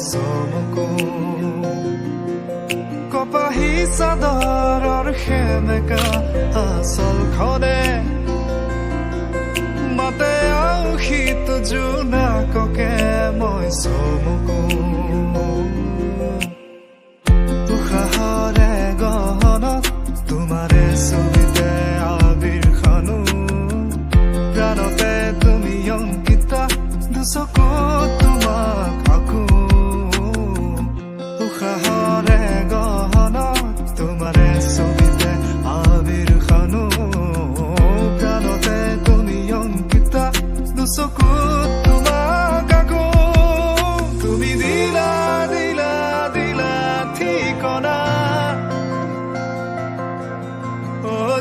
চমকো কপাহী চাদৰৰ সেমেকা আচলখনে মাতে শীত জোনাককে মই চমকো উশাহৰে গহনত তোমাৰে ছবিতে আবিৰ খানো প্ৰাণতে তুমি অংকিতা দুচকুত তোমাক আকো উশাহৰে গহনত তোমাৰে ছবিতে আবিৰ খানো প্ৰাণতে তুমি অংকিতা দুচকুত তোমাক আকো তুমি দিলা দিলা দিলা ঠিকনা অ'